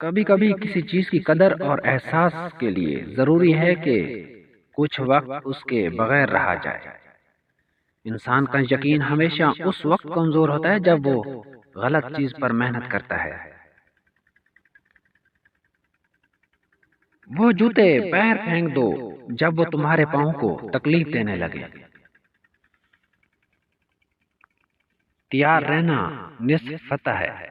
کبھی کبھی کسی چیز کی قدر اور احساس کے لیے ضروری ہے کہ کچھ وقت اس کے بغیر رہا جائے۔ انسان کا یقین ہمیشہ اس وقت کمزور ہوتا ہے جب وہ غلط چیز پر محنت کرتا ہے۔ وہ جوتے پیر پھینک دو جب وہ تمہارے پاؤں کو تکلیف دینے لگے۔ تیار رہنا نصف فتح ہے۔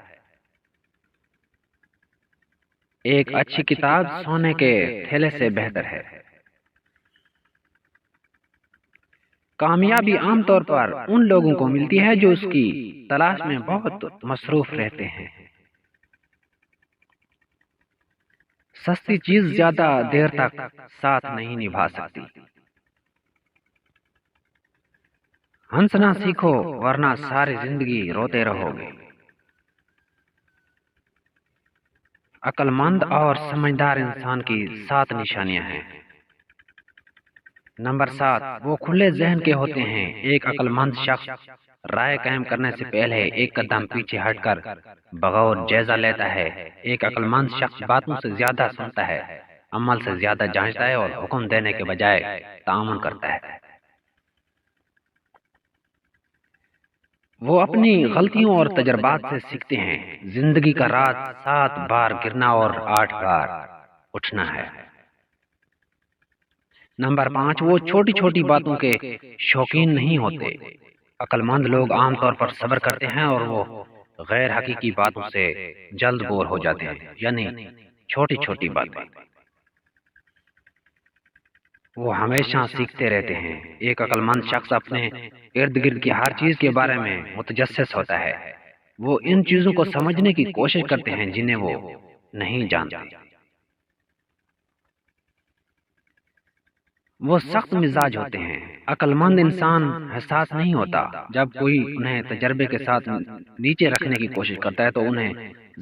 ایک اچھی کتاب سونے کے تھیلے سے بہتر ہے۔ کامیابی عام طور پر ان لوگوں کو ملتی ہے جو اس کی تلاش میں بہت مصروف رہتے ہیں۔ سستی چیز زیادہ دیر تک ساتھ نہیں نبھا سکتی۔ ہنسنا سیکھو ورنہ ساری زندگی روتے رہو گے۔ عقل مند اور سمجھدار انسان کی 7 نشانیاں ہیں۔ نمبر 7، وہ کھلے ذہن کے ہوتے ہیں۔ ایک عقل مند شخص رائے قائم کرنے سے پہلے ایک قدم پیچھے ہٹ کر بغور جائزہ لیتا ہے۔ ایک عقل مند شخص باتوں سے زیادہ سنتا ہے، عمل سے زیادہ جانچتا ہے اور حکم دینے کے بجائے تعاون کرتا ہے۔ وہ اپنی غلطیوں اور تجربات سے سیکھتے ہیں۔ زندگی کا راز 7 بار گرنا اور 8 بار اٹھنا ہے۔ نمبر 5، وہ چھوٹی چھوٹی باتوں کے شوقین نہیں ہوتے۔ عقل مند لوگ عام طور پر صبر کرتے ہیں اور وہ غیر حقیقی باتوں سے جلد بور ہو جاتے ہیں، یعنی چھوٹی چھوٹی باتیں۔ وہ ہمیشہ سیکھتے رہتے ہیں۔ ایک عقل مند شخص اپنے ارد گرد کی ہر چیز کے بارے میں متجسس ہوتا ہے۔ وہ ان چیزوں کو سمجھنے کی کوشش کرتے ہیں جنہیں وہ نہیں جانتے۔ وہ سخت مزاج ہوتے ہیں۔ عقل مند انسان حساس نہیں ہوتا۔ جب کوئی انہیں تجربے کے ساتھ نیچے رکھنے کی کوشش کرتا ہے تو انہیں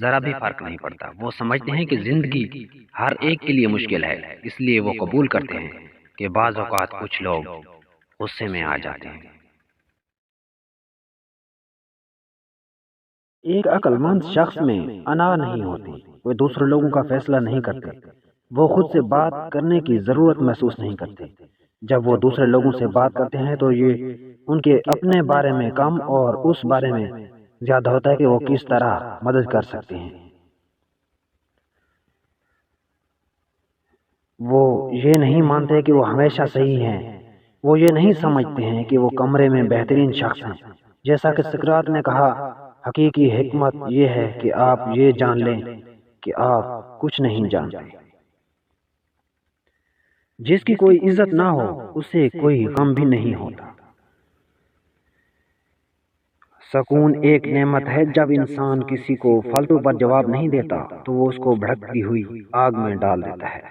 ذرا بھی فرق نہیں پڑتا۔ وہ سمجھتے ہیں کہ زندگی ہر ایک کے لیے مشکل ہے، اس لیے وہ قبول کرتے ہیں کہ بعض اوقات کچھ لوگ غصے میں آ جاتے ہیں۔ ایک عقل مند شخص میں انا نہیں ہوتی۔ وہ دوسرے لوگوں کا فیصلہ نہیں کرتے۔ وہ خود سے بات کرنے کی ضرورت محسوس نہیں کرتے۔ جب وہ دوسرے لوگوں سے بات کرتے ہیں تو یہ ان کے اپنے بارے میں کم اور اس بارے میں زیادہ ہوتا ہے کہ وہ کس طرح مدد کر سکتے ہیں۔ وہ یہ نہیں مانتے کہ وہ ہمیشہ صحیح ہیں۔ وہ یہ نہیں سمجھتے ہیں کہ وہ کمرے میں بہترین شخص ہیں۔ جیسا کہ سقراط نے کہا، حقیقی حکمت یہ ہے کہ آپ یہ جان لیں کہ آپ کچھ نہیں جانتے۔ جس کی کوئی عزت نہ ہو اسے کوئی غم بھی نہیں ہوتا۔ سکون ایک نعمت ہے۔ جب انسان کسی کو فالتو پر جواب نہیں دیتا تو وہ اس کو بھڑکتی ہوئی آگ میں ڈال دیتا ہے۔